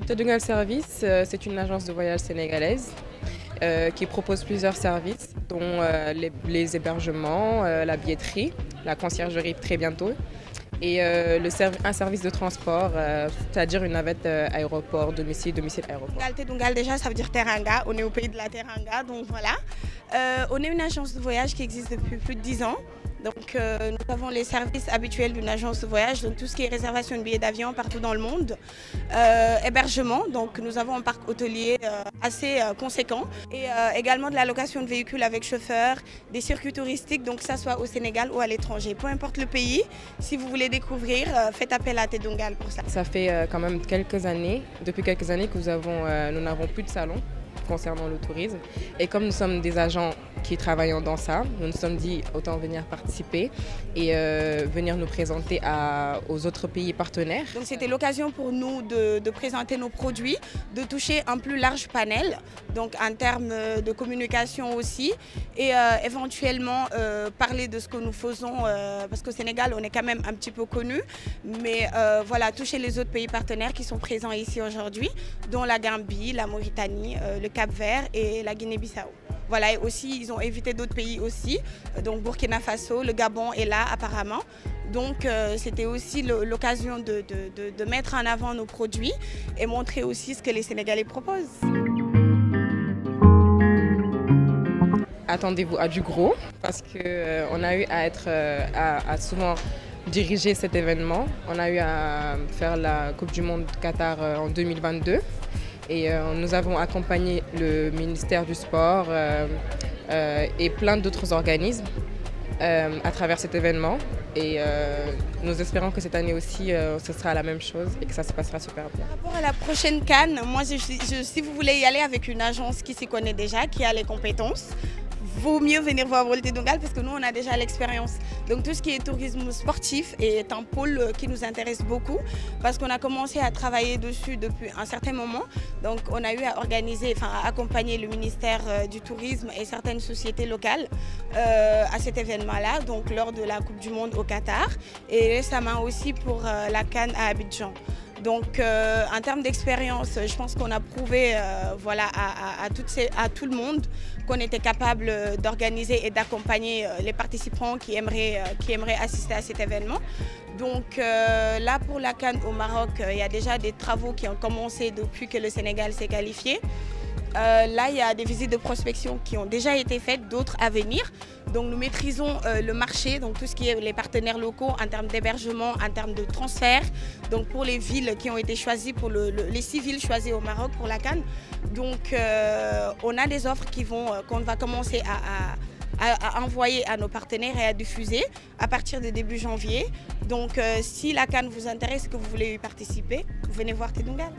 Tedungal Service, c'est une agence de voyage sénégalaise qui propose plusieurs services, dont les hébergements, la billetterie, la conciergerie très bientôt, et un service de transport, c'est-à-dire une navette aéroport, domicile, aéroport. Tedungal déjà ça veut dire Teranga, on est au pays de la Teranga, donc voilà. On est une agence de voyage qui existe depuis plus de 10 ans. Donc nous avons les services habituels d'une agence de voyage, donc tout ce qui est réservation de billets d'avion partout dans le monde, hébergement, donc nous avons un parc hôtelier assez conséquent, et également de la location de véhicules avec chauffeur, des circuits touristiques, donc que ça soit au Sénégal ou à l'étranger. Peu importe le pays, si vous voulez découvrir, faites appel à Tedungal pour ça. Ça fait quand même depuis quelques années que nous n'avons plus de salon concernant le tourisme. Et comme nous sommes des agents qui travaillons dans ça, nous nous sommes dit autant venir participer et venir nous présenter aux autres pays partenaires. Donc c'était l'occasion pour nous de présenter nos produits, de toucher un plus large panel, donc en termes de communication aussi, et éventuellement parler de ce que nous faisons, parce qu'au Sénégal on est quand même un petit peu connu, mais voilà, toucher les autres pays partenaires qui sont présents ici aujourd'hui, dont la Gambie, la Mauritanie, le Cap-Vert et la Guinée-Bissau. Voilà, et aussi ils ont évité d'autres pays aussi, donc Burkina Faso, le Gabon est là apparemment. Donc c'était aussi l'occasion de mettre en avant nos produits et montrer aussi ce que les Sénégalais proposent. Attendez-vous à du gros parce qu'on a eu à souvent diriger cet événement. On a eu à faire la Coupe du Monde Qatar en 2022. Et nous avons accompagné le ministère du Sport et plein d'autres organismes à travers cet événement. Et nous espérons que cette année aussi, ce sera la même chose et que ça se passera super bien. Par rapport à la prochaine CAN, moi, si vous voulez y aller avec une agence qui s'y connaît déjà, qui a les compétences, vaut mieux venir voir Tedungal parce que nous on a déjà l'expérience. Donc tout ce qui est tourisme sportif est un pôle qui nous intéresse beaucoup parce qu'on a commencé à travailler dessus depuis un certain moment. Donc on a eu à à accompagner le ministère du Tourisme et certaines sociétés locales à cet événement-là, donc lors de la Coupe du Monde au Qatar et récemment aussi pour la CAN à Abidjan. Donc en termes d'expérience, je pense qu'on a prouvé voilà, à tout le monde qu'on était capable d'organiser et d'accompagner les participants qui aimeraient assister à cet événement. Donc là pour la CAN au Maroc, il y a déjà des travaux qui ont commencé depuis que le Sénégal s'est qualifié. Là, il y a des visites de prospection qui ont déjà été faites, d'autres à venir. Donc nous maîtrisons le marché, donc tout ce qui est les partenaires locaux en termes d'hébergement, en termes de transfert. Donc pour les villes qui ont été choisies, pour les 6 villes choisies au Maroc pour la CAN. Donc on a des offres qu'on va commencer à envoyer à nos partenaires et à diffuser à partir de début janvier. Donc si la CAN vous intéresse et que vous voulez y participer, venez voir Tedungal.